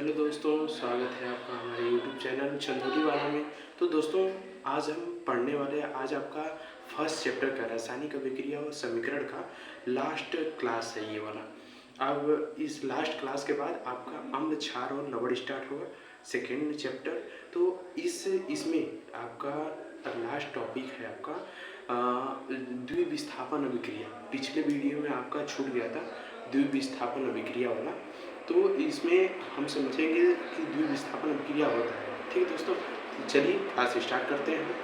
Hello दोस्तों, स्वागत है आपका हमारे यूट्यूब चैनल चंदौली वाला में। तो दोस्तों, आज हम पढ़ने वाले हैं। आज आपका फर्स्ट चैप्टर का रासायनिक अभिक्रिया और समीकरण का लास्ट क्लास है ये वाला। अब इस लास्ट क्लास के बाद आपका अम्ल क्षार और लवण स्टार्ट होगा, सेकेंड चैप्टर। तो इसमें आपका लास्ट टॉपिक है आपका द्विविस्थापन अभिक्रिया। पिछले वीडियो में आपका छूट गया था द्विविस्थापन अभिक्रिया वाला। तो इसमें हम समझेंगे कि द्विविस्थापन अभिक्रिया होता है। ठीक है दोस्तों, चलिए क्लास स्टार्ट करते हैं।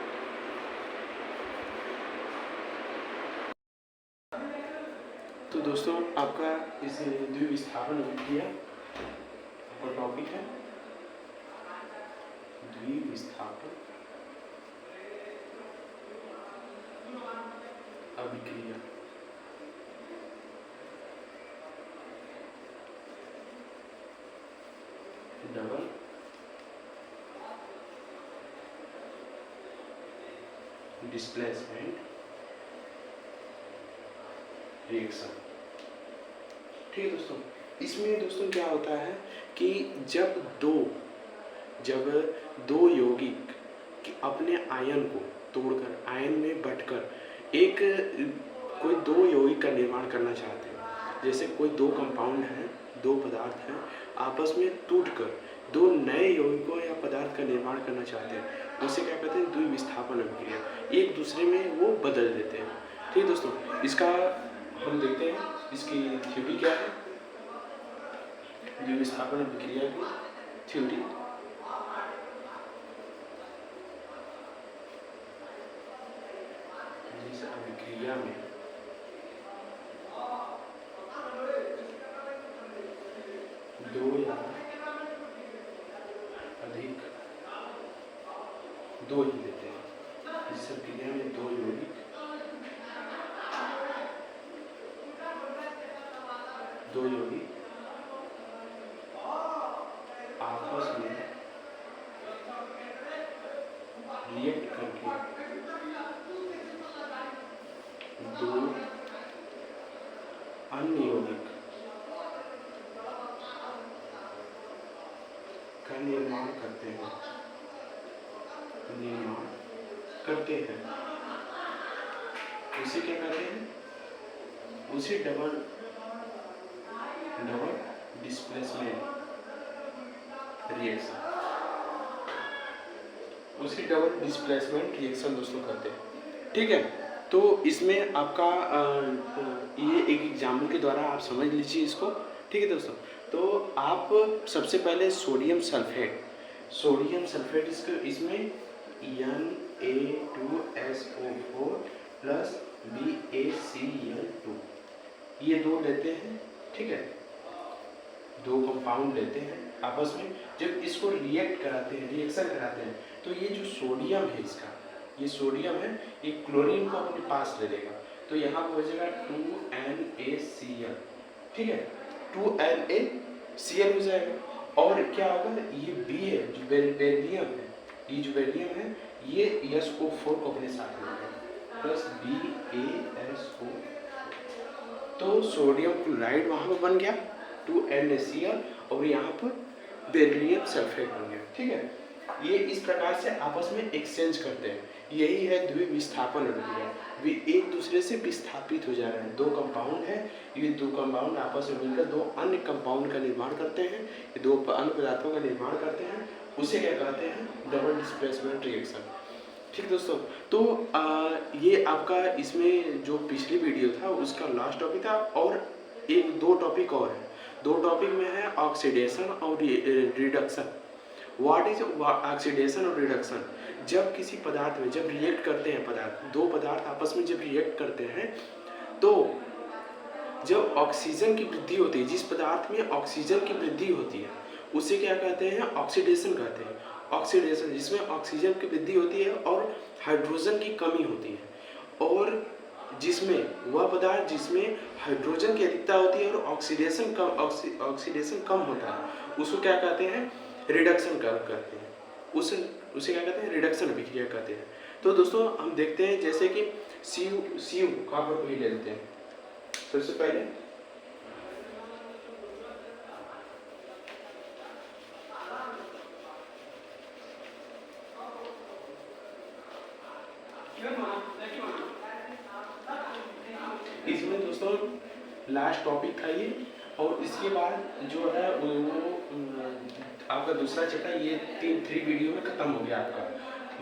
तो दोस्तों, आपका इस द्विविस्थापन अभिक्रिया का टॉपिक है द्विविस्थापन अभिक्रिया। Double displacement reaction. ठीक है दोस्तों, इसमें दोस्तों क्या होता है कि जब दो यौगिक अपने आयन को तोड़कर आयन में बंटकर एक कोई दो यौगिक का निर्माण करना चाहते हैं। जैसे कोई दो कंपाउंड हैं, दो पदार्थ हैं, आपस में टूटकर दो नए यौगिकों या पदार्थ का निर्माण करना चाहते हैं, उसे क्या कहते हैं? द्विविस्थापन अभिक्रिया। एक दूसरे में वो बदल देते हैं। ठीक है दोस्तों, इसका हम देखते हैं इसकी थ्योरी क्या है। द्विविस्थापन अभिक्रिया की थ्योरी जिस अभिक्रिया में दो या अधिक दो ही देते हैं, जिस अभिक्रिया में दो यौगिक आपस में रिएक्ट करके दो अन्य यौगिक का निर्माण करते हैं उसे क्या कहते हैं? उसे डबल डिस्प्लेसमेंट रिएक्शन, उसे डबल डिस्प्लेसमेंट रिएक्शन दोस्तों कहते हैं। ठीक है, तो इसमें आपका ये एक एग्जाम्पल के द्वारा आप समझ लीजिए इसको। ठीक है दोस्तों, तो आप सबसे पहले सोडियम सल्फेट इसमें Na2SO4 प्लस BaCl2 ये दो लेते हैं। ठीक है, दो कंपाउंड लेते हैं आपस में। जब इसको रिएक्शन कराते हैं, तो ये जो सोडियम है ये सोडियम है, ये क्लोरीन को अपने पास ले लेगा। तो यहाँ पर हो जाएगा 2NaCl। ठीक है, 2NaCl हो जाएगा। और क्या होगा? ये बी है जो बेरिलियम है, ये जो बेरिलियम है ये SO4 को अपने साथ लेगा प्लस BaSO। तो सोडियम क्लोराइड वहाँ पर बन गया 2NaCl और यहाँ पर बेरिलियम सल्फेट बन गया। ठीक है, ये इस प्रकार से आपस में एक्सचेंज करते हैं। यही है द्विविस्थापन अभिक्रिया। वे एक दूसरे से विस्थापित हो जा रहे हैं। दो कंपाउंड है, ये दो कंपाउंड आपस में मिलकर दो अन्य कंपाउंड का निर्माण करते हैं, ये दो अन्य पदार्थों का निर्माण करते हैं। उसे क्या कहते हैं? Double displacement reaction. ठीक दोस्तों, तो ये आपका इसमें जो पिछली वीडियो था उसका लास्ट टॉपिक था। और दो टॉपिक और है। दो टॉपिक में है ऑक्सीडेशन और रिडक्शन। व्हाट इज ऑक्सीडेशन और रिडक्शन? जब किसी पदार्थ में जब रिएक्ट करते हैं दो पदार्थ आपस में जब रिएक्ट करते हैं, तो जब ऑक्सीजन की वृद्धि होती है, जिस पदार्थ में ऑक्सीजन की वृद्धि होती है उसे क्या कहते हैं? ऑक्सीडेशन कहते हैं। ऑक्सीडेशन जिसमें ऑक्सीजन की वृद्धि होती है और हाइड्रोजन की कमी होती है। और जिसमें वह पदार्थ जिसमें हाइड्रोजन की अधिकता होती है और ऑक्सीडेशन कम होता है, उसको क्या कहते हैं? रिडक्शन कहते हैं। उसे क्या कहते हैं? रिडक्शन अभिक्रिया कहते हैं। तो दोस्तों, हम देखते हैं जैसे कि सी कॉपर को ही ले लेते हैं। सबसे पहले लास्ट टॉपिक था ये। और इसके बाद जो है वो आपका दूसरा चैप्टर ये 3 वीडियो में ख़त्म हो गया आपका।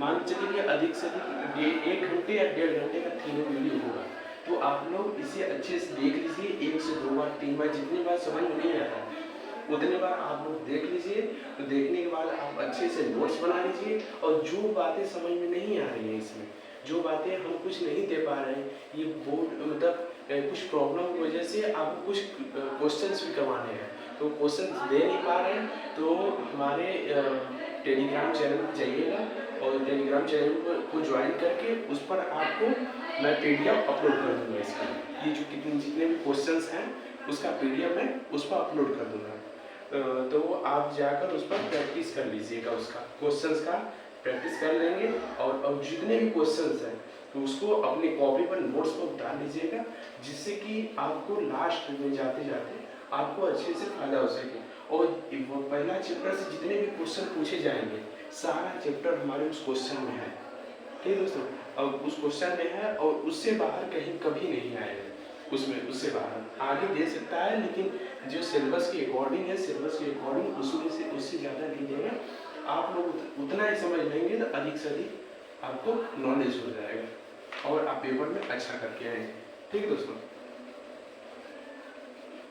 मान के चलिए कि अधिक से अधिक ये 1 घंटे या 1.5 घंटे का तीनों वीडियो होगा। तो आप लोग इसे अच्छे से देख लीजिए, 1 से 2 बार 3 बार, जितनी बार समझ में नहीं आता है उतने बार आप लोग देख लीजिए। तो देखने के बाद आप अच्छे से नोट्स बना लीजिए, और जो बातें समझ में नहीं आ रही हैं, इसमें जो बातें हम कुछ नहीं दे पा रहे हैं, ये बोर्ड मतलब कुछ प्रॉब्लम की वजह से आपको कुछ क्वेश्चंस भी करवाने हैं, तो क्वेश्चंस दे नहीं पा रहे हैं, तो हमारे टेलीग्राम चैनल पर जाइएगा और टेलीग्राम चैनल को ज्वाइन करके उस पर आपको मैं PDF अपलोड कर दूँगा। इसका ये जो जितने भी क्वेश्चंस हैं उसका PDF मैं उस पर अपलोड कर दूँगा। तो आप जाकर उस पर प्रैक्टिस कर लीजिएगा, उसका क्वेश्चंस का प्रैक्टिस कर लेंगे, और जितने भी क्वेश्चंस हैं तो उसको अपनी कॉपी पर नोट्स पर उतार लीजिएगा, जिससे कि आपको लास्ट में जाते जाते आपको अच्छे से फायदा हो सके। और पहला चैप्टर से जितने भी क्वेश्चन पूछे जाएंगे सारा चैप्टर हमारे उस क्वेश्चन में है, ठीक है दोस्तों, और उस क्वेश्चन में है और उससे बाहर कहीं कभी नहीं आएगा। उससे बाहर आगे दे सकता है, लेकिन जो सिलेबस के अकॉर्डिंग है, सिलेबस के अकॉर्डिंग उसमें से उससे ज़्यादा नहीं देगा। आप लोग उतना ही समझ लेंगे तो अधिक से अधिक आपको नॉलेज हो जाएगा और आप पेपर में अच्छा करके आएंगे, ठीक है दोस्तों।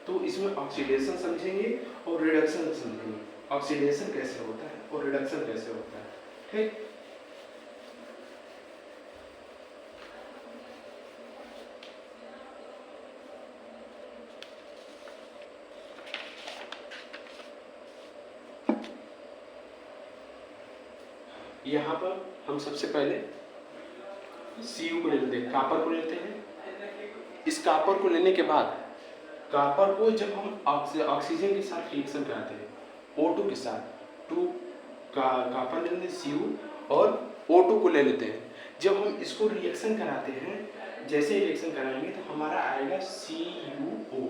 तो इसमें ऑक्सीडेशन समझेंगे और रिडक्शन समझेंगे। ऑक्सीडेशन कैसे होता है और रिडक्शन कैसे होता है, ठीक। यहाँ पर हम सबसे पहले Cu को ले लेते हैं, कापर को लेते हैं। इस कापर को लेने के बाद कापर को जब हम ऑक्सीजन के साथ रिएक्शन कराते हैं, O2 के साथ, कापर ले लेते हैं Cu और O2 को ले लेते हैं। जब हम इसको रिएक्शन कराते हैं, जैसे रिएक्शन कराएंगे तो हमारा आएगा CuO।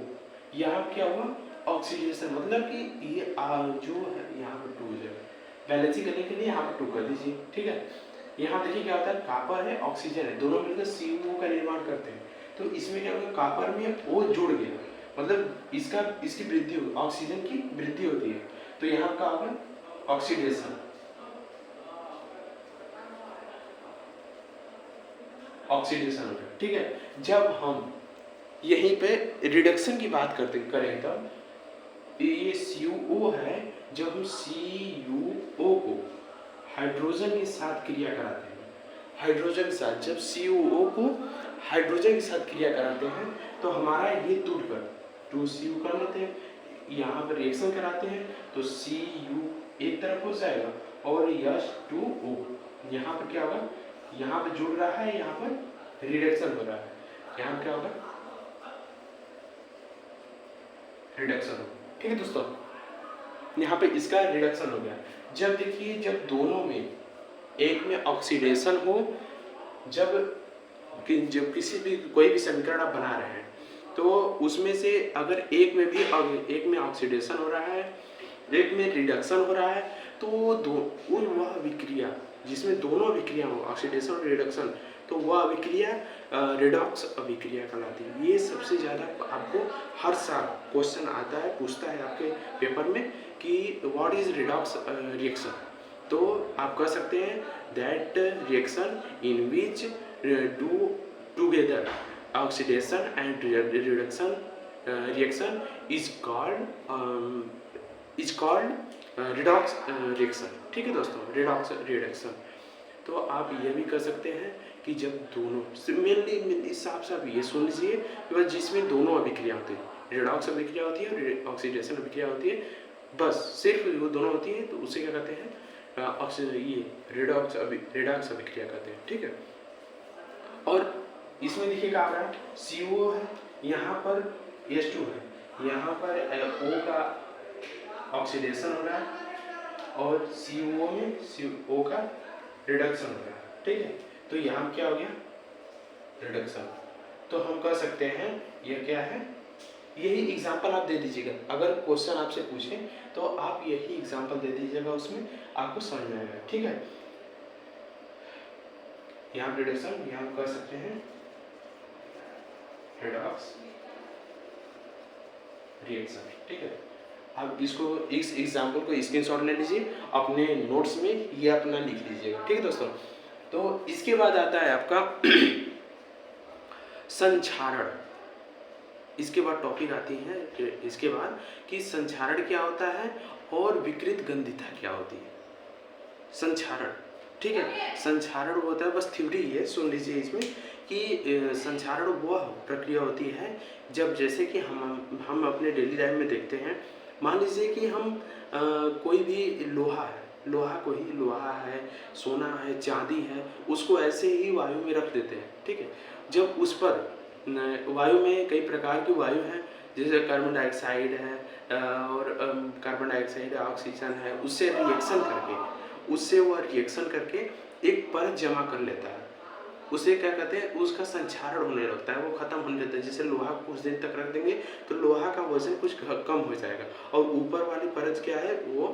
यहाँ क्या हुआ ऑक्सीडेशन, मतलब कि ये जो है यहाँ पर 2 है, बैलेंसिंग करने के लिए यहाँ पर 2 कर दीजिए, ठीक है। यहाँ देखिए क्या होता है, कापर है ऑक्सीजन है, दोनों मिलकर CuO का निर्माण करते हैं। तो इसमें क्या होगा, कापर में O जुड़ गया, मतलब इसकी वृद्धि होगी, ऑक्सीजन की वृद्धि होती है। तो यहाँ का होगा ऑक्सीडेशन, ऑक्सीडेशन होगा, ठीक है। जब हम यहीं पे रिडक्शन की बात करें तब ये CuO है, जब हम CuO को हाइड्रोजन के साथ क्रिया कराते हैं, हाइड्रोजन के साथ जब CuO को हाइड्रोजन के साथ क्रिया कराते हैं तो हमारा ये टूटकर 2Cu कर लेते हैं, यहाँ पर रिएक्शन कराते हैं तो Cu एक तरफ हो जाएगा और H2O यहाँ पर क्या होगा, यहाँ पर जुड़ रहा है, यहाँ पर रिडक्शन हो रहा है, यहाँ क्या होगा रिडक्शन हो, ठीक है दोस्तों। यहाँ पे इसका रिडक्शन हो गया। जब देखिए जब दोनों में एक में ऑक्सीडेशन हो, जब किसी भी कोई भी समीकरण आप बना रहे हैं तो उसमें से अगर एक में ऑक्सीडेशन हो रहा है, एक में रिडक्शन हो रहा है, तो वह विक्रिया जिसमें दोनों अभिक्रिया हो, ऑक्सीडेशन और रिडक्शन, तो वह अभिक्रिया रिडॉक्स अभिक्रिया कहलाती है। ये सबसे ज़्यादा आपको हर साल क्वेश्चन आता है, पूछता है आपके पेपर में कि व्हाट इज रिडॉक्स रिएक्शन। तो आप कह सकते हैं that reaction in which do together oxidation and reduction reaction is called redox reaction, ठीक है दोस्तों, रिडॉक्स रिडक्शन। तो आप ये भी कर सकते हैं कि जब दोनों मेनली साफ ये सुन लीजिए, जिसमें दोनों अभिक्रिया होती है, रिडॉक्स अभिक्रिया होती है और ऑक्सीडेशन अभिक्रिया होती है, बस सिर्फ वो दोनों होती है, तो उसे क्या कहते हैं ये रिडॉक्स अभिक्रिया कहते हैं, ठीक है। और इसमें देखिए क्या हो रहा है, CO है, यहाँ पर H2 है, यहाँ पर O का ऑक्सीडेशन हो रहा है और CuO में CO का रिडक्शन हो रहा है, ठीक है। तो यहाँ क्या हो गया रिडक्शन। तो हम कह सकते हैं ये क्या है, यही एग्जाम्पल आप दे दीजिएगा, अगर क्वेश्चन आपसे पूछे तो आप यही एग्जाम्पल दे दीजिएगा, उसमें आपको समझ में आएगा, ठीक है। यहाँ रिडक्शन यहाँ कह सकते हैं रिडॉक्स रिएक्शन। ठीक है, अब इसको इस एग्जाम्पल को स्क्रीनशॉट ले लीजिए, अपने नोट्स में ये अपना लिख लीजिएगा। ठीक है दोस्तों, तो इसके बाद आता है आपका संक्षारण। इसके बाद टॉपिक आती है इसके बाद कि संक्षारण क्या होता है और विकृत गंधिता क्या होती है। संक्षारण, ठीक है, संक्षारण होता है, बस थ्योरी है, सुन लीजिए इसमें कि संक्षारण वह प्रक्रिया होती है जब जैसे कि हम अपने डेली लाइफ में देखते हैं, मान लीजिए कि हम कोई भी लोहा है, लोहा है, सोना है, चांदी है, उसको ऐसे ही वायु में रख देते हैं। ठीक है, जब उस पर वायु में कई प्रकार की वायु है, जैसे कार्बन डाइऑक्साइड है और कार्बन डाइऑक्साइड ऑक्सीजन है, उससे वह रिएक्शन करके एक परत जमा कर लेता है, उसे क्या कहते हैं, उसका संक्षारण होने लगता है, वो खत्म होने लगता है। जैसे लोहा को कुछ दिन तक रख देंगे तो लोहा का वजन कुछ कम हो जाएगा और ऊपर वाली परत क्या है वो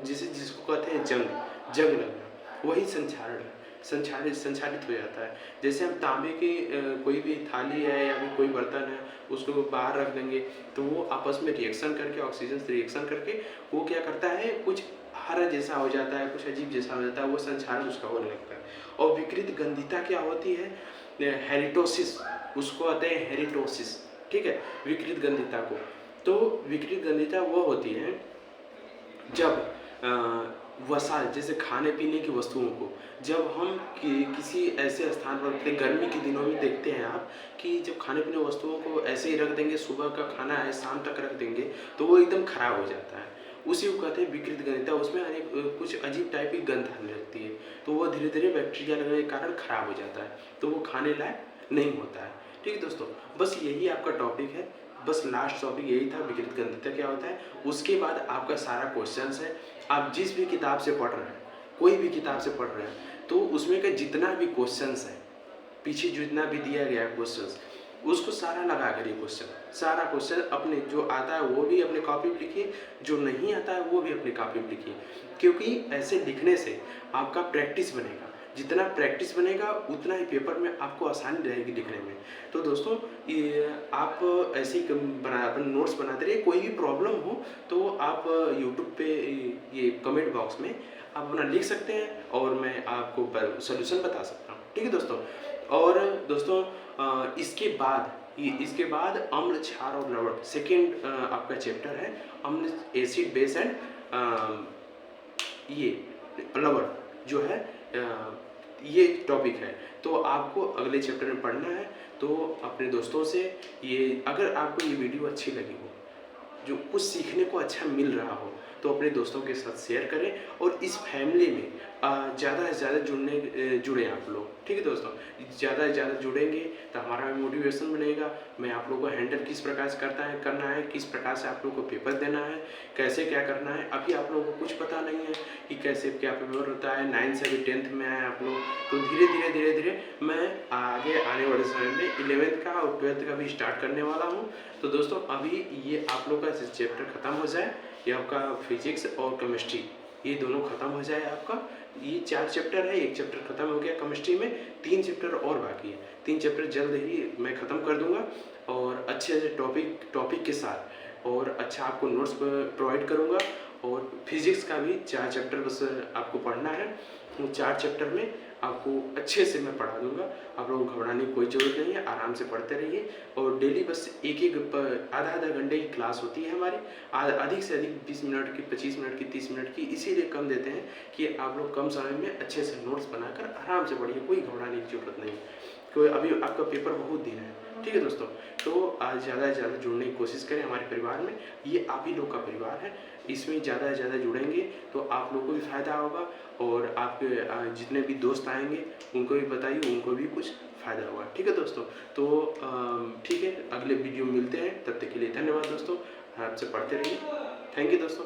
जिसको कहते हैं जंग लगना, वही संक्षारण है, संक्षारित हो जाता है। जैसे हम तांबे की कोई भी थाली है या फिर कोई बर्तन है, उसको बाहर रख देंगे तो वो आपस में रिएक्शन करके, ऑक्सीजन से रिएक्शन करके वो क्या करता है, कुछ हरा जैसा हो जाता है, कुछ अजीब जैसा हो जाता है, वो संक्षारण उसका होने लगता है। और विकृत गंधिता क्या होती है, हेरिटोसिस, उसको कहते हैं हेरिटोसिस। ठीक है, विकृत गंधिता को, तो विकृत गंधिता वो होती है जब वसा, जैसे खाने पीने की वस्तुओं को जब हम किसी ऐसे स्थान पर रखते हैं, गर्मी के दिनों में देखते हैं आप कि जब खाने पीने वस्तुओं को ऐसे ही रख देंगे, सुबह का खाना है शाम तक रख देंगे तो वो एकदम खराब हो जाता है, उसी को कहते हैं विकृत गंधिता। उसमें अनेक कुछ अजीब टाइप की गंध आने लगती है, तो वो धीरे धीरे बैक्टीरिया लगने के कारण खराब हो जाता है, तो वो खाने लायक नहीं होता है। ठीक है दोस्तों, बस यही आपका टॉपिक है, बस लास्ट टॉपिक यही था, विकृत गंधिता क्या होता है। उसके बाद आपका सारा क्वेश्चंस है, आप जिस भी किताब से पढ़ रहे हैं, कोई भी किताब से पढ़ रहे हैं, तो उसमें का जितना भी क्वेश्चंस है, पीछे जितना भी दिया गया है क्वेश्चंस, उसको सारा लगा करिए क्वेश्चन, सारा क्वेश्चन अपने जो आता है वो भी अपने कॉपी पर लिखिए, जो नहीं आता है वो भी अपने कॉपी पर लिखिए, क्योंकि ऐसे लिखने से आपका प्रैक्टिस बनेगा, जितना प्रैक्टिस बनेगा उतना ही पेपर में आपको आसानी रहेगी लिखने में। तो दोस्तों ये आप ऐसे ही अपने नोट्स बनाते रहिए, कोई भी प्रॉब्लम हो तो आप यूट्यूब पे ये कमेंट बॉक्स में आप अपना लिख सकते हैं और मैं आपको सोल्यूशन बता सकता हूँ। ठीक है दोस्तों, और दोस्तों इसके बाद अम्ल, क्षार और लवण, सेकेंड आपका चैप्टर है अम्ल, एसिड, बेस एंड ये लवण जो है ये टॉपिक है, तो आपको अगले चैप्टर में पढ़ना है। तो अपने दोस्तों से ये, अगर आपको ये वीडियो अच्छी लगी हो, जो कुछ सीखने को अच्छा मिल रहा हो, तो अपने दोस्तों के साथ शेयर करें और इस फैमिली में ज़्यादा से ज़्यादा जुड़ें आप लोग। ठीक है दोस्तों, ज़्यादा से ज़्यादा जुड़ेंगे तो हमारा मोटिवेशन बनेगा। मैं आप लोगों को हैंडल किस प्रकार से करना है, किस प्रकार से आप लोगों को पेपर देना है, कैसे क्या करना है। अभी आप लोगों को कुछ पता नहीं है कि कैसे क्या पेपर होता है, 9th से अभी 10th में आए आप लोग, तो धीरे धीरे मैं आगे आने वाले समय में 11th का और 12th का भी स्टार्ट करने वाला हूँ। तो दोस्तों अभी ये आप लोग का चैप्टर ख़त्म हो जाए, ये आपका फिजिक्स और केमिस्ट्री ये दोनों खत्म हो जाए आपका। ये 4 चैप्टर है, एक चैप्टर खत्म हो गया केमिस्ट्री में, 3 चैप्टर और बाकी है। 3 चैप्टर जल्द ही मैं ख़त्म कर दूंगा और अच्छे से टॉपिक के साथ और अच्छा आपको नोट्स प्रोवाइड करूंगा। और फिजिक्स का भी 4 चैप्टर बस आपको पढ़ना है, वो 4 चैप्टर में आपको अच्छे से मैं पढ़ा दूंगा। आप लोगों को घबराने की कोई ज़रूरत नहीं है, आराम से पढ़ते रहिए। और डेली बस एक आधा घंटे की क्लास होती है हमारी, अधिक से अधिक 20 मिनट की, 25 मिनट की, 30 मिनट की, इसीलिए कम देते हैं कि आप लोग कम समय में अच्छे से नोट्स बनाकर आराम से पढ़िए, कोई घबराने की ज़रूरत नहीं है, क्योंकि अभी आपका पेपर बहुत दिन है। ठीक है दोस्तों, तो आज ज़्यादा से ज़्यादा जुड़ने की कोशिश करें हमारे परिवार में, ये आप ही लोग का परिवार है, इसमें ज़्यादा से ज़्यादा जुड़ेंगे तो आप लोग को भी फ़ायदा होगा और आपके जितने भी दोस्त आएंगे उनको भी बताइए, उनको भी कुछ फ़ायदा होगा। ठीक है दोस्तों, तो ठीक है, अगले वीडियो में मिलते हैं, तब तक के लिए धन्यवाद दोस्तों, आपसे पढ़ते रहिए। थैंक यू दोस्तों।